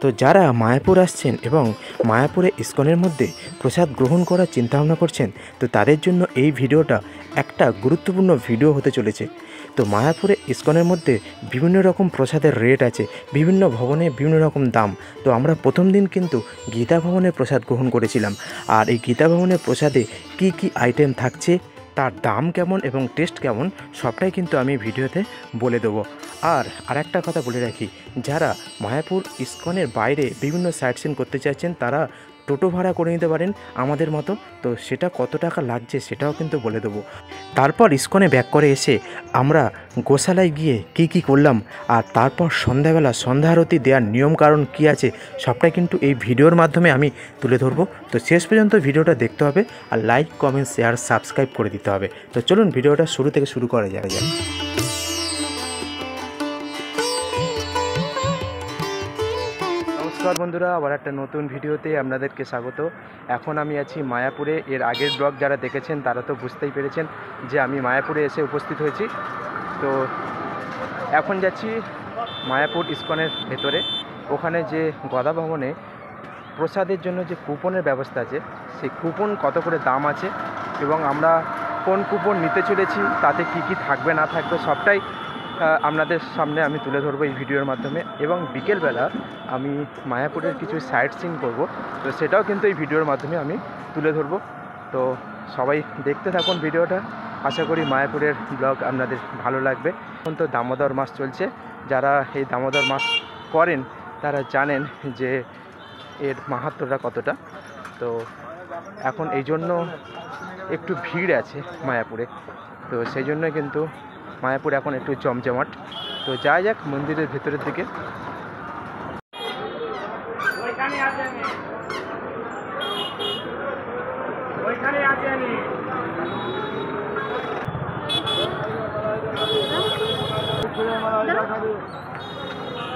তো যারা মায়াপুর আসছেন এবং মায়াপুরে ইসকনের মধ্যে প্রসাদ গ্রহণ করার চিন্তাভাবনা করছেন, তো তাদের জন্য এই ভিডিওটা একটা গুরুত্বপূর্ণ ভিডিও হতে চলেছে। তো মায়াপুরে ইসকনের মধ্যে বিভিন্ন রকম প্রসাদের রেট আছে, বিভিন্ন ভবনে বিভিন্ন রকম দাম। তো আমরা প্রথম দিন কিন্তু গীতা ভবনের প্রসাদ গ্রহণ করেছিলাম, আর এই গীতা ভবনের প্রসাদে কি কি আইটেম থাকছে, তার দাম কেমন এবং টেস্ট কেমন, সবটাই কিন্তু আমি ভিডিওতে বলে দেবো। আর আরেকটা কথা বলে রাখি, যারা মায়াপুর ইসকনের বাইরে বিভিন্ন সাইট সিন করতে চাইছেন তারা টোটো ভাড়া করে নিতে পারেন আমাদের মতো। তো সেটা কত টাকা লাগছে সেটাও কিন্তু বলে দেবো। তারপর ইসকনে ব্যাক করে এসে আমরা গোশালায় গিয়ে কি করলাম, আর তারপর সন্ধ্যাবেলা সন্ধ্যা আরতি দেওয়ার নিয়ম কারণ কী আছে, সবটাই কিন্তু এই ভিডিওর মাধ্যমে আমি তুলে ধরবো। তো শেষ পর্যন্ত ভিডিওটা দেখতে হবে, আর লাইক কমেন্ট শেয়ার সাবস্ক্রাইব করে দিতে হবে। তো চলুন ভিডিওটা শুরু থেকে শুরু করা যাক। নমস্কার বন্ধুরা, আবার একটা নতুন ভিডিওতে আপনাদেরকে স্বাগত। এখন আমি আছি মায়াপুরে। এর আগের ব্লগ যারা দেখেছেন তারা তো বুঝতেই পেরেছেন যে আমি মায়াপুরে এসে উপস্থিত হয়েছি। তো এখন যাচ্ছি মায়াপুর ইসকনের ভেতরে। ওখানে যে গদা ভবনে প্রসাদের জন্য যে কুপনের ব্যবস্থা আছে, সেই কুপন কত করে দাম আছে এবং আমরা কোন কুপন নিতে চলেছি, তাতে কি কি থাকবে না থাকবে সবটাই আপনাদের সামনে আমি তুলে ধরবো এই ভিডিওর মাধ্যমে। এবং বিকেলবেলা আমি মায়াপুরের কিছু সাইট সিন করবো, তো সেটাও কিন্তু এই ভিডিওর মাধ্যমে আমি তুলে ধরবো। তো সবাই দেখতে থাকুন ভিডিওটা। আশা করি মায়াপুরের ব্লগ আপনাদের ভালো লাগবে। এখন তো দামোদর মাস চলছে, যারা এই দামোদর মাস করেন তারা জানেন যে এর মাহাত্ম্যটা কতটা। তো এখন এই জন্য একটু ভিড় আছে মায়াপুরে, তো সেই জন্য কিন্তু মায়াপুর এখন একটু জমজমাট। তো যাই যাক মন্দিরের ভেতরের দিকে।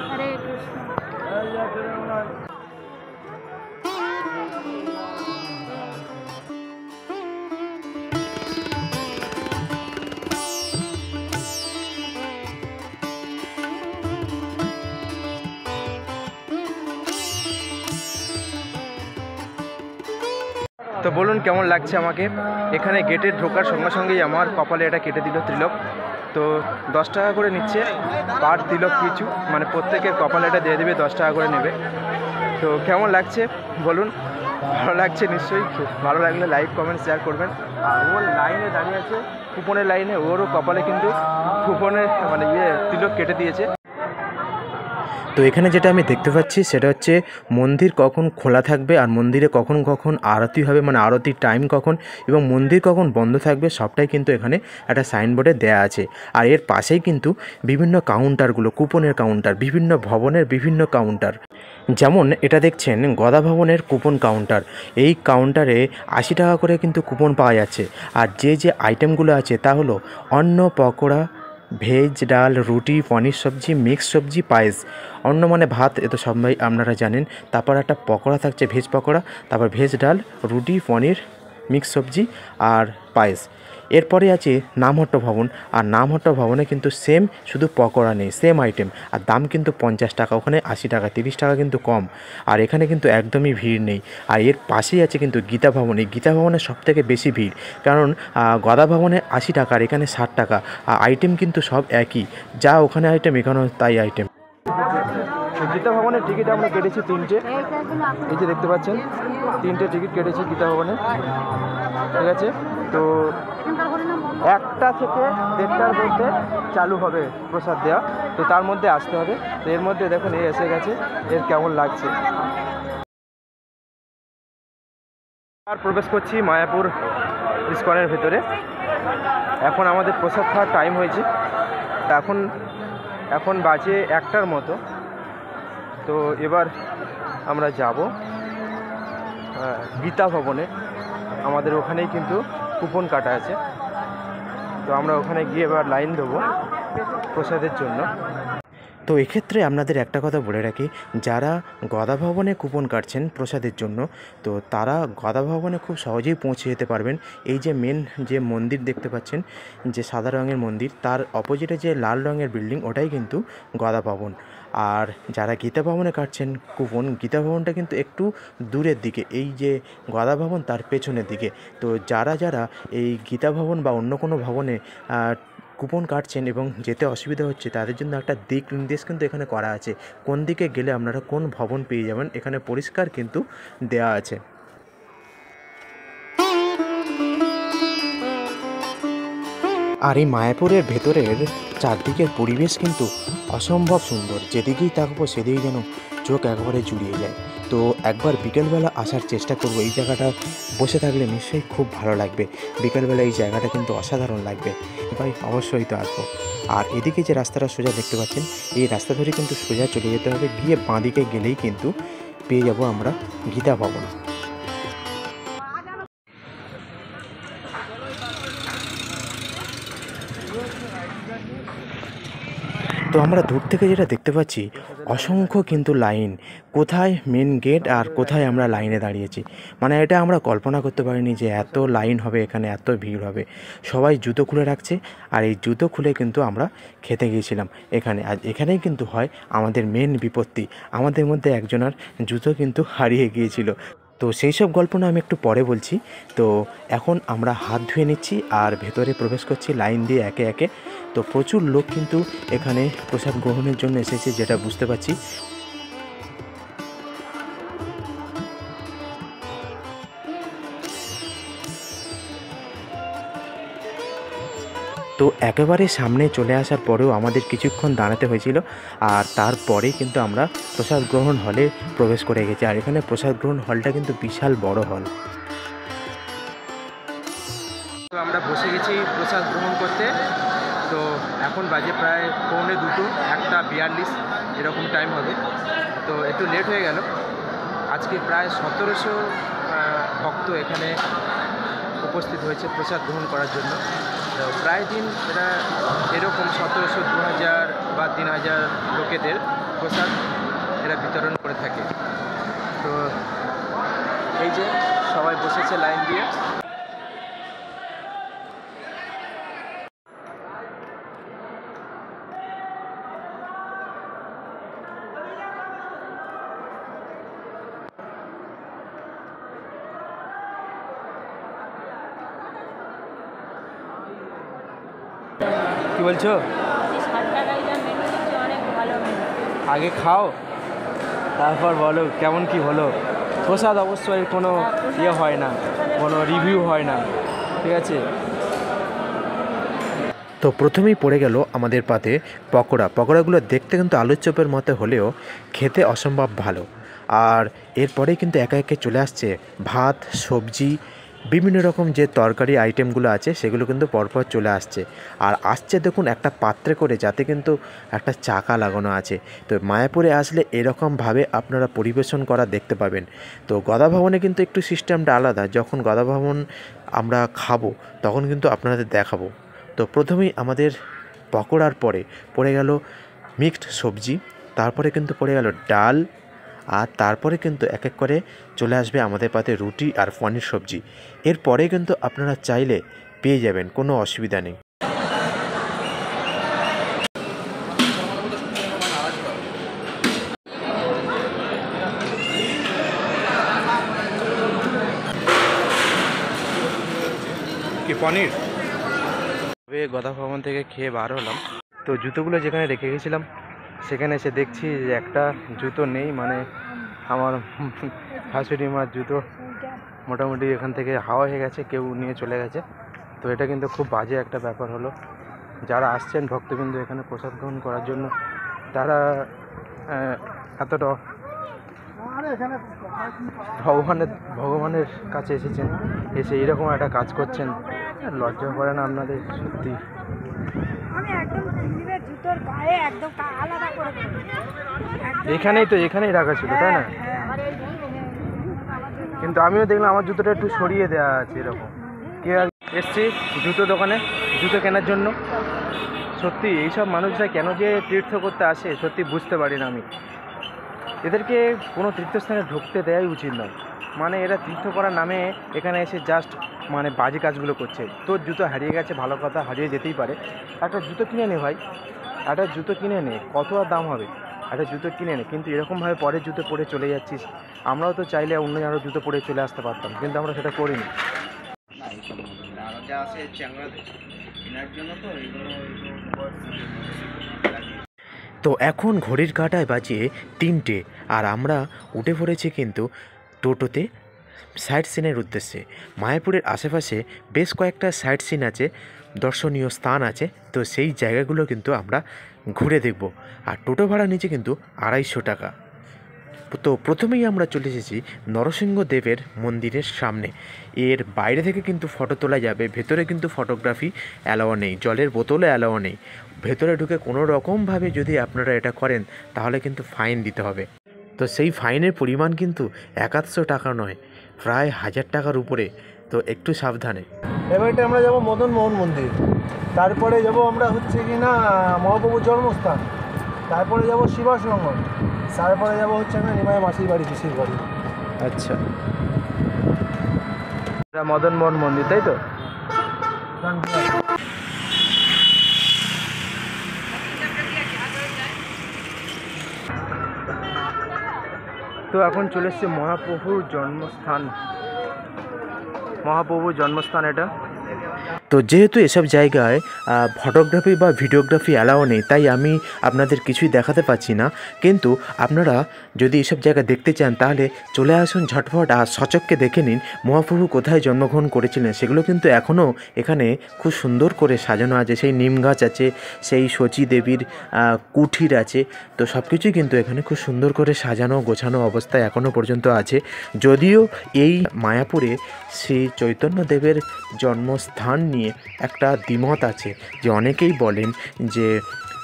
হরে কৃষ্ণ। তো বলুন কেমন লাগছে আমাকে। এখানে গেটে ঢোকার সঙ্গে সঙ্গেই আমার কপালে এটা কেটে দিল তিলক। তো 10 টাকা করে নিচ্ছে পার তিলক পিছু, মানে প্রত্যেকের কপালে এটা দিয়ে দেবে, 10 টাকা করে নেবে। তো কেমন লাগছে বলুন, ভালো লাগছে নিশ্চয়ই। ভালো লাগলে লাইক কমেন্ট শেয়ার করবেন। আর ওর লাইনে দাঁড়িয়ে আছে কুপনের লাইনে, ওরও কপালে কিন্তু কুপনের মানে তিলক কেটে দিয়েছে। তো এখানে যেটা আমি দেখতে পাচ্ছি সেটা হচ্ছে মন্দির কখন খোলা থাকবে, আর মন্দিরে কখন কখন আরতি হবে, মানে আরতির টাইম কখন, এবং মন্দির কখন বন্ধ থাকবে, সবটাই কিন্তু এখানে একটা সাইনবোর্ডে দেয়া আছে। আর এর পাশেই কিন্তু বিভিন্ন কাউন্টারগুলো, কুপনের কাউন্টার, বিভিন্ন ভবনের বিভিন্ন কাউন্টার। যেমন এটা দেখছেন গদা ভবনের কুপন কাউন্টার। এই কাউন্টারে 80 টাকা করে কিন্তু কুপন পাওয়া যাচ্ছে। আর যে আইটেমগুলো আছে তা হলো অন্ন, পকোড়া, ভেজ, ডাল, রুটি, পনির সবজি, মিক্স সবজি, পায়েস। অন্য মানে ভাত, এ তো সবাই আপনারা জানেন। তারপর একটা পকোড়া থাকছে, ভেজ পকোড়া, তারপর ভেজ ডাল, রুটি, পনির, মিক্স সবজি আর পায়েস। এরপরে আছে নামহট্ট ভবন। আর নামহট্ট ভবনে কিন্তু সেম, শুধু পকোড়া নেই, সেম আইটেম, আর দাম কিন্তু 50 টাকা, ওখানে 80 টাকা, 30 টাকা কিন্তু কম। আর এখানে কিন্তু একদমই ভিড় নেই। আর এর পাশেই আছে কিন্তু গীতা ভবন। এই গীতা ভবনে সবথেকে বেশি ভিড়, কারণ গদা ভবনে 80 টাকা আর এখানে 60 টাকা। আর আইটেম কিন্তু সব একই, যা ওখানে আইটেম এখানেও তাই আইটেম। গীতা ভবনের টিকিট আমরা কেটেছি 3টে, এই যে দেখতে পাচ্ছেন 3টে টিকিট কেটেছি গীতা ভবনে, ঠিক আছে। তো 1টা থেকে 1:30টার মধ্যে চালু হবে প্রসাদ দেওয়া, তো তার মধ্যে আসতে হবে। তো এর মধ্যে দেখুন এই এসে গেছে, এর কেমন লাগছে। আর প্রবেশ করছি মায়াপুর ইসকনের ভেতরে। এখন আমাদের প্রসাদ খাওয়ার টাইম হয়েছে, এখন বাজে 1টার মতো। তো এবার আমরা যাব গীতা ভবনে। আমাদের ওখানেই কিন্তু কুপন কাটা আছে, তো আমরা ওখানে গিয়ে এবার লাইন দেবো প্রসাদের জন্য। তো এক্ষেত্রে আপনাদের একটা কথা বলে রাখি, যারা গদা ভবনে কুপন কাটছেন প্রসাদের জন্য, তো তারা গদা ভবনে খুব সহজেই পৌঁছে যেতে পারবেন। এই যে মেন যে মন্দির দেখতে পাচ্ছেন, যে সাদা রঙের মন্দির, তার অপোজিটে যে লাল রঙের বিল্ডিং, ওটাই কিন্তু গদা ভবন। আর যারা গীতা ভবনে কাটছেন কুপন, গীতা ভবনটা কিন্তু একটু দূরের দিকে, এই যে গদা ভবন তার পেছনের দিকে। তো যারা যারা এই গীতা ভবন বা অন্য কোনো ভবনে কুপন কাটছেন এবং যেতে অসুবিধা হচ্ছে, তাদের জন্য একটা দিক নির্দেশ কিন্তু এখানে করা আছে। কোন দিকে গেলে আপনারা কোন ভবন পেয়ে যাবেন, এখানে পরিষ্কার কিন্তু দেয়া আছে। আর এই মায়াপুরের ভেতরের চারদিকের পরিবেশ কিন্তু অসম্ভব সুন্দর, যেদিকেই তাকাবো সেদিকেই যেন চোখ একবারে জুড়িয়ে যায়। তো একবার বিকেলবেলা আসার চেষ্টা করব। এই জায়গাটা বসে থাকলে নিশ্চয়ই খুব ভালো লাগবে। বিকেলবেলা এই জায়গাটা কিন্তু অসাধারণ লাগবে, ভাই অবশ্যই তো আসবো। আর এদিকে যে রাস্তাটা সোজা দেখতে পাচ্ছেন, এই রাস্তা ধরে কিন্তু সোজা চলে যেতে হবে, গিয়ে বাঁদিকে গেলেই কিন্তু পেয়ে যাব আমরা গীতা ভবন। তো আমরা দূর থেকে যেটা দেখতে পাচ্ছি, অসংখ্য কিন্তু লাইন, কোথায় মেন গেট আর কোথায় আমরা লাইনে দাঁড়িয়েছি, মানে এটা আমরা কল্পনা করতে পারিনি যে এত লাইন হবে এখানে, এত ভিড় হবে। সবাই জুতো খুলে রাখছে, আর এই জুতো খুলে কিন্তু আমরা খেতে গিয়েছিলাম এখানে। আর এখানেই কিন্তু হয় আমাদের মেন বিপত্তি, আমাদের মধ্যে একজনের জুতো কিন্তু হারিয়ে গিয়েছিল। তো সেই সব গল্প না আমি একটু পরে বলছি। তো এখন আমরা হাত ধুয়ে নিচ্ছি আর ভেতরে প্রবেশ করছি লাইন দিয়ে একে একে। তো প্রচুর লোক কিন্তু এখানে প্রসাদ গ্রহণের জন্য এসেছে, যেটা বুঝতে পারছি। তো একেবারে সামনে চলে আসার পরেও আমাদের কিছুক্ষণ দাঁড়াতে হয়েছিল, আর তারপরেই কিন্তু আমরা প্রসাদ গ্রহণ হলে প্রবেশ করে গেছি। আর এখানে প্রসাদ গ্রহণ হলটা কিন্তু বিশাল বড় হল। তো আমরা বসে গেছি প্রসাদ গ্রহণ করতে। তো এখন বাজে প্রায় 1:45, 1:42 এরকম টাইম হবে। তো একটু লেট হয়ে গেল। আজকে প্রায় 1700 ভক্ত এখানে উপস্থিত হয়েছে প্রসাদ গ্রহণ করার জন্য। তো প্রায় দিন এটা এরকম 1700, 2000 বা 3000 লোকেদের প্রসাদ এরা বিতরণ করে থাকে। তো এই যে সবাই বসেছে লাইন দিয়ে। কি বলছো? আগে খাও, তারপর বলো কেমন কি হলো। প্রসাদ অবশ্যই কোনো ইয়ে হয় না, কোনো রিভিউ হয় না, ঠিক আছে। তো প্রথমেই পড়ে গেল আমাদের পাতে পকোড়া। পকোড়াগুলো দেখতে কিন্তু আলুর চপের মতো হলেও খেতে অসম্ভব ভালো। আর এরপরেই কিন্তু একে একে চলে আসছে ভাত, সবজি, বিভিন্ন রকম যে তরকারি আইটেমগুলো আছে সেগুলো কিন্তু পরপর চলে আসছে। আর আসছে দেখুন একটা পাত্রে করে, যাতে কিন্তু একটা চাকা লাগানো আছে। তো মায়াপুরে আসলে এরকমভাবে আপনারা পরিবেশন করা দেখতে পাবেন। তো গদা ভবনে কিন্তু একটু সিস্টেমটা আলাদা, যখন গদা ভবন আমরা খাবো তখন কিন্তু আপনাদের দেখাবো। তো প্রথমেই আমাদের পকোড়ার পরে পড়ে গেল মিক্সড সবজি, তারপরে কিন্তু পড়ে গেল ডাল, আর তারপরে কিন্তু এক এক করে চলে আসবে আমাদের পাতে রুটি আর পনির সবজি। এরপরে কিন্তু আপনারা চাইলে পেয়ে যাবেন, কোনো অসুবিধা নেই। কি পনির? গদা ভবন থেকে খেয়ে বার হলাম। তো জুতোগুলো যেখানে রেখে গেছিলাম সেখানে এসে দেখছি যে একটা জুতো নেই, মানে আমার শাশুড়ি মার জুতো মোটামুটি এখান থেকে হাওয়া হয়ে গেছে, কেউ নিয়ে চলে গেছে। তো এটা কিন্তু খুব বাজে একটা ব্যাপার হলো। যারা আসছেন ভক্তবৃন্দ এখানে প্রসাদ গ্রহণ করার জন্য, তারা এতটা ভগবানের কাছে এসেছেন, এসে এরকম একটা কাজ করছেন, লজ্জা করে না আপনাদের? সত্যি এখানেই রাখা ছিল, তাই না? কিন্তু আমিও দেখলাম আমার জুতোটা একটু সরিয়ে দেওয়া আছে এরকম। কে এসছি জুতো দোকানে জুতো কেনার জন্য, সত্যি এইসব মানুষরা কেন যে তীর্থ করতে আসে সত্যি বুঝতে পারি না আমি। এদেরকে কোনো তীর্থস্থানে ঢুকতে দেওয়াই উচিত নয়। মানে এরা তীর্থ করার নামে এখানে এসে জাস্ট মানে বাজে কাজগুলো করছে। তোর জুতো হারিয়ে গেছে, ভালো কথা, হারিয়ে যেতেই পারে। একটা জুতো কিনে নে ভাই, একটা জুতো কিনে নে, কত আর দাম হবে, একটা জুতো কিনে নে। কিন্তু এরকমভাবে পরের জুতো পরে চলে যাচ্ছিস। আমরাও তো চাইলে অন্য আরও জুতো পরে চলে আসতে পারতাম, কিন্তু আমরা সেটা করিনি। তো এখন ঘড়ির কাঁটায় বাজে 3টে, আর আমরা উঠে পড়েছি কিন্তু টোটোতে সাইট সিনের উদ্দেশ্যে। মায়াপুরের আশেপাশে বেশ কয়েকটা সাইট সিন আছে, দর্শনীয় স্থান আছে, তো সেই জায়গাগুলো কিন্তু আমরা ঘুরে দেখব। আর টোটো ভাড়া নিচে কিন্তু 250 টাকা। তো প্রথমেই আমরা চলে এসেছি নরসিংহদেবের মন্দিরের সামনে। এর বাইরে থেকে কিন্তু ফটো তোলা যাবে, ভেতরে কিন্তু ফটোগ্রাফি অ্যালাও নেই, জলের বোতলও অ্যালাও নেই। ভেতরে ঢুকে কোনো রকমভাবে যদি আপনারা এটা করেন তাহলে কিন্তু ফাইন দিতে হবে। তো সেই ফাইনের পরিমাণ কিন্তু 150 টাকা নয়, প্রায় 1000 টাকার উপরে। তো একটু সাবধানে। এবারে আমরা যাব মদন মোহন মন্দির, তারপরে যাব আমরা হচ্ছে কি না মহাপ্রভুর জন্মস্থান, তারপরে যাব শিবাসঙ্গম, তারপরে যাব হচ্ছে না নিমাই মাসির বাড়ি, পিসির বাড়ি। আচ্ছা, এটা মদন মোহন মন্দির, তাই তো? তো এখন চলে এসছে মহাপ্রভুর জন্মস্থান এটা। তো যেহেতু এসব জায়গায় ফটোগ্রাফি বা ভিডিওগ্রাফি অ্যালাও নেই, তাই আমি আপনাদের কিছুই দেখাতে পাচ্ছি না। কিন্তু আপনারা যদি এসব জায়গা দেখতে চান তাহলে চলে আসুন ঝটফট, আর সচক্ষে দেখে নিন মহাপ্রভু কোথায় জন্মগ্রহণ করেছিলেন। সেগুলো কিন্তু এখনও এখানে খুব সুন্দর করে সাজানো আছে। সেই নিম গাছ আছে, সেই শচী দেবীর কুঠির আছে, তো সব কিছুই কিন্তু এখানে খুব সুন্দর করে সাজানো গোছানো অবস্থায় এখনও পর্যন্ত আছে। যদিও এই মায়াপুরে শ্রী চৈতন্যদেবের জন্মস্থান নিয়ে একটা দ্বিমত আছে, যে অনেকেই বলেন যে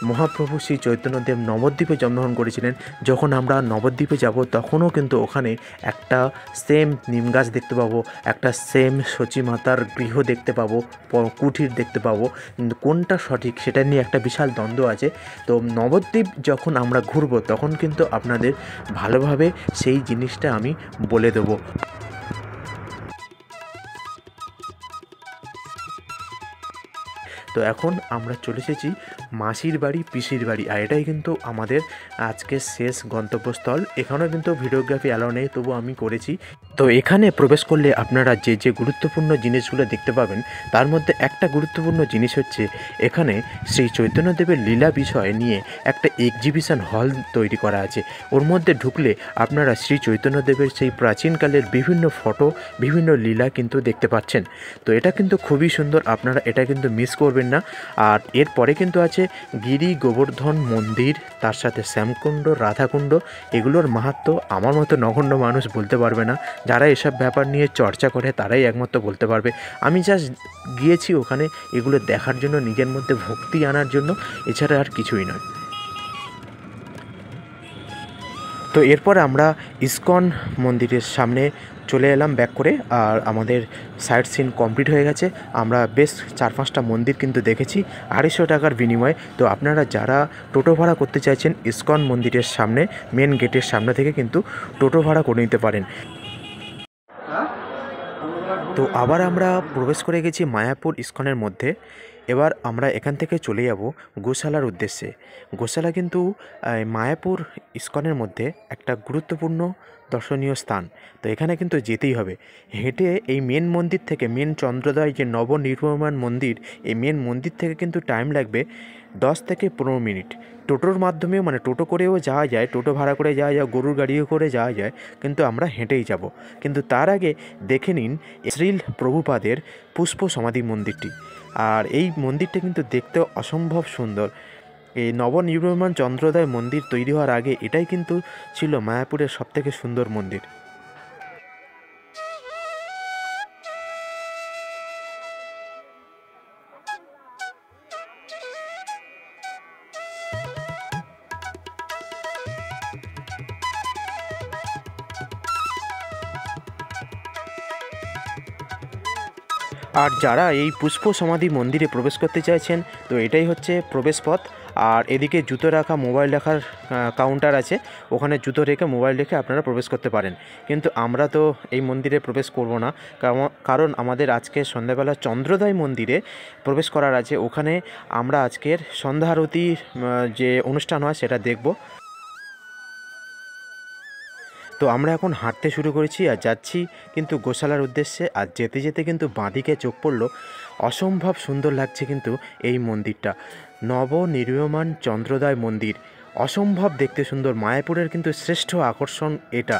মহাপ্রভু শ্রী চৈতন্যদেব নবদ্বীপে জন্মগ্রহণ করেছিলেন। যখন আমরা নবদ্বীপে যাব তখনও কিন্তু ওখানে একটা সেম নিম গাছ দেখতে পাবো, একটা সেম শচী মাতার গৃহ দেখতে পাবো, কুঠির দেখতে পাবো। কিন্তু কোনটা সঠিক সেটা নিয়ে একটা বিশাল দ্বন্দ্ব আছে। তো নবদ্বীপ যখন আমরা ঘুরবো তখন কিন্তু আপনাদের ভালোভাবে সেই জিনিসটা আমি বলে দেবো। তো এখন আমরা চলে এসেছি মাসির বাড়ি, পিসির বাড়ি, আর এটাই কিন্তু আমাদের আজকের শেষ গন্তব্যস্থল। এখানেও কিন্তু ভিডিওগ্রাফি অ্যালাউ নেই, তবু আমি করেছি। তো এখানে প্রবেশ করলে আপনারা যে যে গুরুত্বপূর্ণ জিনিসগুলো দেখতে পাবেন, তার মধ্যে একটা গুরুত্বপূর্ণ জিনিস হচ্ছে এখানে শ্রী চৈতন্যদেবের লীলা বিষয় নিয়ে একটা এক্সিবিশন হল তৈরি করা আছে। ওর মধ্যে ঢুকলে আপনারা শ্রী চৈতন্যদেবের সেই প্রাচীনকালের বিভিন্ন ফটো, বিভিন্ন লীলা কিন্তু দেখতে পাচ্ছেন। তো এটা কিন্তু খুবই সুন্দর, আপনারা এটা কিন্তু মিস করবেন না। আর এরপরে কিন্তু আছে গিরি গোবর্ধন মন্দির, তার সাথে শ্যামকুণ্ড, রাধাকুণ্ড। এগুলোর মাহাত্ম্য আমার মতো নগণ্য মানুষ বলতে পারবে না। যারা এসব ব্যাপার নিয়ে চর্চা করে তারাই একমাত্র বলতে পারবে। আমি জাস্ট গিয়েছি ওখানে এগুলো দেখার জন্য, নিজের মধ্যে ভক্তি আনার জন্য, এছাড়া আর কিছুই নয়। তো এরপর আমরা ইসকন মন্দিরের সামনে চলে এলাম ব্যাক করে, আর আমাদের সাইট সিন কমপ্লিট হয়ে গেছে। আমরা বেশ 4-5টা মন্দির কিন্তু দেখেছি 250 টাকার বিনিময়ে। তো আপনারা যারা টোটো ভাড়া করতে চাইছেন ইসকন মন্দিরের সামনে মেন গেটের সামনে থেকে কিন্তু টোটো ভাড়া করে নিতে পারেন। তো আবার আমরা প্রবেশ করে গেছি মায়াপুর ইসকনের মধ্যে। এবার আমরা এখান থেকে চলে যাব গোশালার উদ্দেশ্যে। গোশালা কিন্তু মায়াপুর ইসকনের মধ্যে একটা গুরুত্বপূর্ণ দর্শনীয় স্থান। তো এখানে কিন্তু যেতেই হবে। হেঁটে এই মেন মন্দির থেকে, মেন চন্দ্রোদয় যে নবনির্মাণ মন্দির, এই মেন মন্দির থেকে কিন্তু টাইম লাগবে 10 থেকে 15 মিনিট। টোটোর মাধ্যমেও, মানে টোটো করেও যাওয়া যায়, টোটো ভাড়া করে যাওয়া যায়, গরুর গাড়িও করে যাওয়া যায়, কিন্তু আমরা হেঁটেই যাব। কিন্তু তার আগে দেখে নিন শ্রীল প্রভুপাদের পুষ্প সমাধি মন্দিরটি। আর এই মন্দিরটা কিন্তু দেখতেও অসম্ভব সুন্দর। এই নবনির্মাণ চন্দ্রোদয় মন্দির তৈরি হওয়ার আগে এটাই কিন্তু ছিল মায়াপুরের সবথেকে সুন্দর মন্দির। আর যারা এই পুষ্প সমাধি মন্দিরে প্রবেশ করতে চাইছেন, তো এটাই হচ্ছে প্রবেশ পথ। আর এদিকে জুতো রাখা, মোবাইল রাখার কাউন্টার আছে, ওখানে জুতো রেখে মোবাইল রেখে আপনারা প্রবেশ করতে পারেন। কিন্তু আমরা তো এই মন্দিরে প্রবেশ করব না, কারণ আমাদের আজকে সন্ধ্যাবেলা চন্দ্রোদয় মন্দিরে প্রবেশ করার আছে। ওখানে আমরা আজকের সন্ধ্যা আরতির যে অনুষ্ঠান হয় সেটা দেখব। তো আমরা এখন হাঁটতে শুরু করেছি আর যাচ্ছি কিন্তু গোশালার উদ্দেশ্যে। আর যেতে যেতে কিন্তু বাঁদিকে চোখ পড়ল, অসম্ভব সুন্দর লাগছে কিন্তু এই মন্দিরটা, নবনির্মীয়মান চন্দ্রোদয় মন্দির, অসম্ভব দেখতে সুন্দর। মায়াপুরের কিন্তু শ্রেষ্ঠ আকর্ষণ এটা।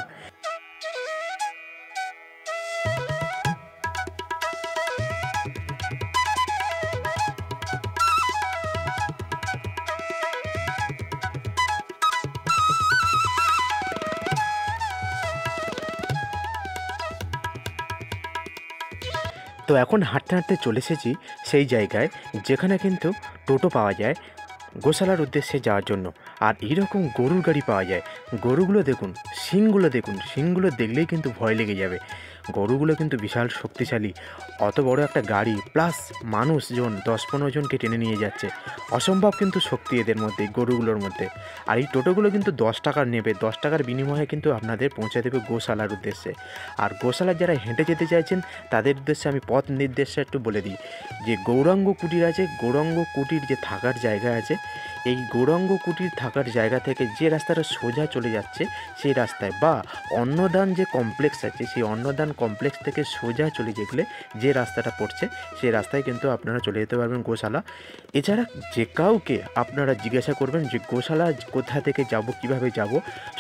তো এখন হাঁটতে হাঁটতে চলে এসেছি সেই জায়গায় যেখানে কিন্তু টোটো পাওয়া যায় গোশালার উদ্দেশ্যে যাওয়ার জন্য। আর এইরকম গরুর গাড়ি পাওয়া যায়। গরুগুলো দেখুন, শিংগুলো দেখুন, শিংগুলো দেখলেই কিন্তু ভয় লেগে যাবে। গরুগুলো কিন্তু বিশাল শক্তিশালী। অত বড় একটা গাড়ি প্লাস মানুষজন 10-15 জনকে টেনে নিয়ে যাচ্ছে। অসম্ভব কিন্তু শক্তি এদের মধ্যে, গরুগুলোর মধ্যে। আর এই টোটোগুলো কিন্তু 10 টাকার নেবে, 10 টাকার বিনিময়ে কিন্তু আপনাদের পৌঁছে দেবে গোশালার উদ্দেশ্যে। আর গোশালার যারা হেঁটে যেতে চাইছেন তাদের উদ্দেশ্যে আমি পথ নির্দেশটা একটু বলে দিই। যে গৌরাঙ্গ কুটির আছে, গৌরাঙ্গ কুটির যে থাকার জায়গা আছে, এই গৌরাঙ্গ কুটির থাকার জায়গা থেকে যে রাস্তাটা সোজা চলে যাচ্ছে সেই রাস্তায়, বা অন্নদান যে কমপ্লেক্স আছে সেই অন্নদান কমপ্লেক্স থেকে সোজা চলে গেলে যে রাস্তাটা পড়ছে সেই রাস্তায় কিন্তু আপনারা চলে যেতে পারবেন গোশালা। এছাড়া যে কাউকে আপনারা জিজ্ঞাসা করবেন যে গোশালা কোথা থেকে যাব, কিভাবে যাব,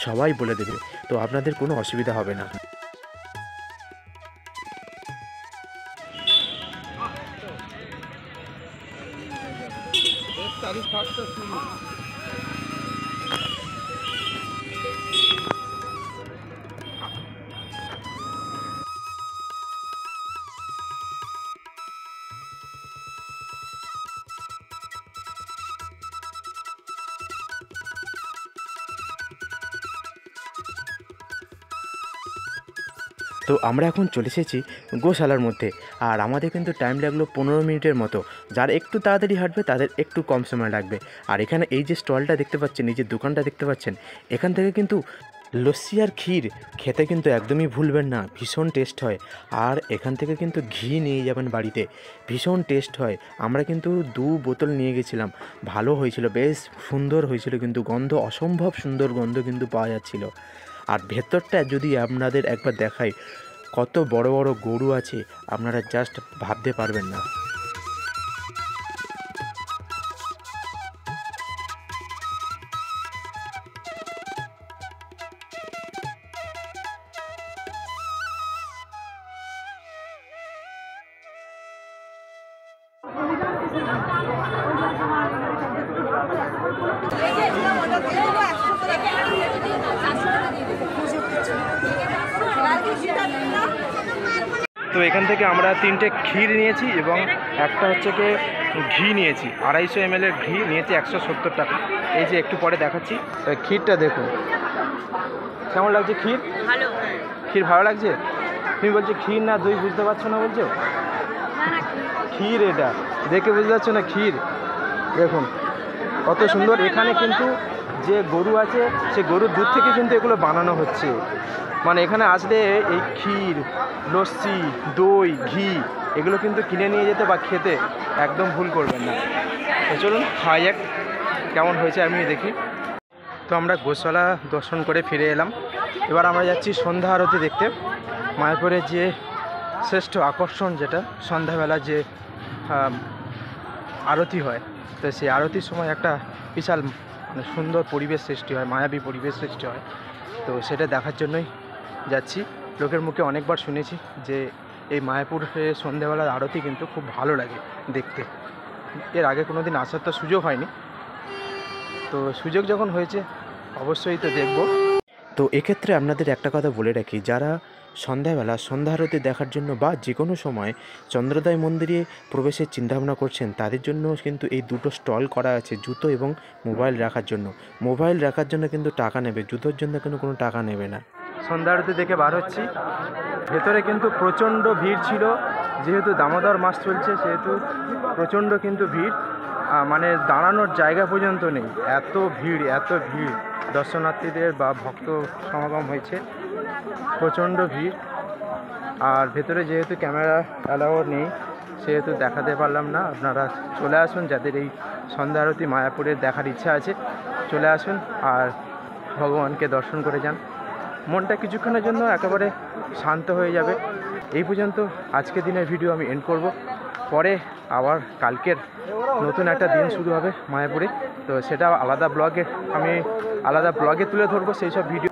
সবাই বলে দেবে। তো আপনাদের কোনো অসুবিধা হবে না। তো আমরা এখন চলে এসেছি গোশালার মধ্যে। আর আমাদের কিন্তু টাইম লাগলো 15 মিনিটের মতো। যারা একটু তাড়াতাড়ি হাঁটবে তাদের একটু কম সময় লাগবে। আর এখানে এই যে স্টলটা দেখতে পাচ্ছেন, এই যে দোকানটা দেখতে পাচ্ছেন, এখান থেকে কিন্তু লস্যি আর ক্ষীর খেতে কিন্তু একদমই ভুলবেন না, ভীষণ টেস্ট হয়। আর এখান থেকে কিন্তু ঘি নিয়ে যাবেন বাড়িতে, ভীষণ টেস্ট হয়। আমরা কিন্তু 2 বোতল নিয়ে গেছিলাম, ভালো হয়েছিল, বেশ সুন্দর হয়েছিল, কিন্তু গন্ধ অসম্ভব সুন্দর গন্ধ কিন্তু পাওয়া যাচ্ছিল। আর ভেতরটা যদি আপনাদের একবার দেখাই, কত বড় বড় গরু আছে আপনারা জাস্ট ভাবতে পারবেন না। তো এখান থেকে আমরা 3টে ক্ষীর নিয়েছি এবং একটা হচ্ছে কি ঘি নিয়েছি, 250 ml ঘি নিয়েছি 170 টাকা। এই যে একটু পরে দেখাচ্ছি। তো ক্ষীরটা দেখুন কেমন লাগছে। ক্ষীর ভালো। ক্ষীর ভালো লাগছে। তুমি বলছো ক্ষীর না দই, বুঝতে পারছো না বলছো? ক্ষীর, এটা দেখে বুঝতে পারছো না? ক্ষীর দেখুন কত সুন্দর। এখানে কিন্তু যে গরু আছে সে গরুর দুধ থেকে কিন্তু এগুলো বানানো হচ্ছে। মানে এখানে আসলে এই ক্ষীর, লস্যি, দই, ঘি এগুলো কিন্তু কিনে নিয়ে যেতে বা খেতে একদম ভুল করবেন না। তো চলুন খাওয়া যাক, কেমন হয়েছে আমি দেখি। তো আমরা গোশালা দর্শন করে ফিরে এলাম। এবার আমরা যাচ্ছি সন্ধ্যা আরতি দেখতে। মায়াপুরের যে শ্রেষ্ঠ আকর্ষণ, যেটা সন্ধ্যাবেলা যে আরতি হয়, তো সেই আরতির সময় একটা বিশাল মানে সুন্দর পরিবেশ সৃষ্টি হয়, মায়াবী পরিবেশ সৃষ্টি হয়। তো সেটা দেখার জন্যই যাচ্ছি। লোকের মুখে অনেকবার শুনেছি যে এই মায়াপুরের সন্ধ্যাবেলার আরতি কিন্তু খুব ভালো লাগে দেখতে। এর আগে কোনো দিন আসার তো সুযোগ হয়নি, তো সুযোগ যখন হয়েছে অবশ্যই তো দেখব। তো এক্ষেত্রে আপনাদের একটা কথা বলে রাখি, যারা সন্ধ্যাবেলা সন্ধ্যা আরতি দেখার জন্য বা যে কোনো সময় চন্দ্রোদয় মন্দিরে প্রবেশের চিন্তাভাবনা করছেন, তাদের জন্য কিন্তু এই 2টো স্টল করা আছে, জুতো এবং মোবাইল রাখার জন্য। মোবাইল রাখার জন্য কিন্তু টাকা নেবে, জুতোর জন্য কিন্তু কোনো টাকা নেবে না। সন্ধ্যা আরতি দেখে বার হচ্ছি। ভেতরে কিন্তু প্রচণ্ড ভিড় ছিল, যেহেতু দামোদর মাস চলছে সেহেতু প্রচণ্ড কিন্তু ভিড়, মানে দাঁড়ানোর জায়গা পর্যন্ত নেই, এত ভিড় দর্শনার্থীদের বা ভক্ত সমাগম হয়েছে, প্রচণ্ড ভিড়। আর ভেতরে যেহেতু ক্যামেরা অ্যালাউ নেই সেহেতু দেখাতে পারলাম না। আপনারা চলে আসুন, যাদের এই সন্ধ্যা আরতি মায়াপুরের দেখার ইচ্ছা আছে চলে আসুন আর ভগবানকে দর্শন করে যান। মনটা কিছুক্ষণের জন্য একেবারে শান্ত হয়ে যাবে। এই পর্যন্ত আজকের দিনের ভিডিও আমি এন্ড করব। পরে আবার কালকের নতুন একটা দিন শুরু হবে মায়াপুরে, তো সেটা আমি আলাদা ব্লগে তুলে ধরবো সেই সব ভিডিও।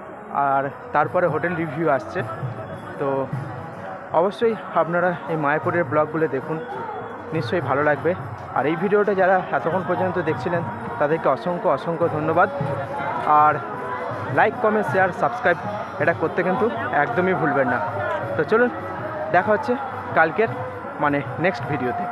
আর তারপরে হোটেল রিভিউ আসছে, তো অবশ্যই আপনারা এই মায়াপুরের ব্লগগুলো দেখুন, নিশ্চয়ই ভালো লাগবে। আর এই ভিডিওটা যারা এতক্ষণ পর্যন্ত দেখছিলেন তাদেরকে অসংখ্য ধন্যবাদ। আর লাইক, কমেন্ট, শেয়ার, সাবস্ক্রাইব এটা করতে কিন্তু একদমই ভুলবেন না। তো চলুন, দেখা হচ্ছে কালকের নেক্সট ভিডিওতে।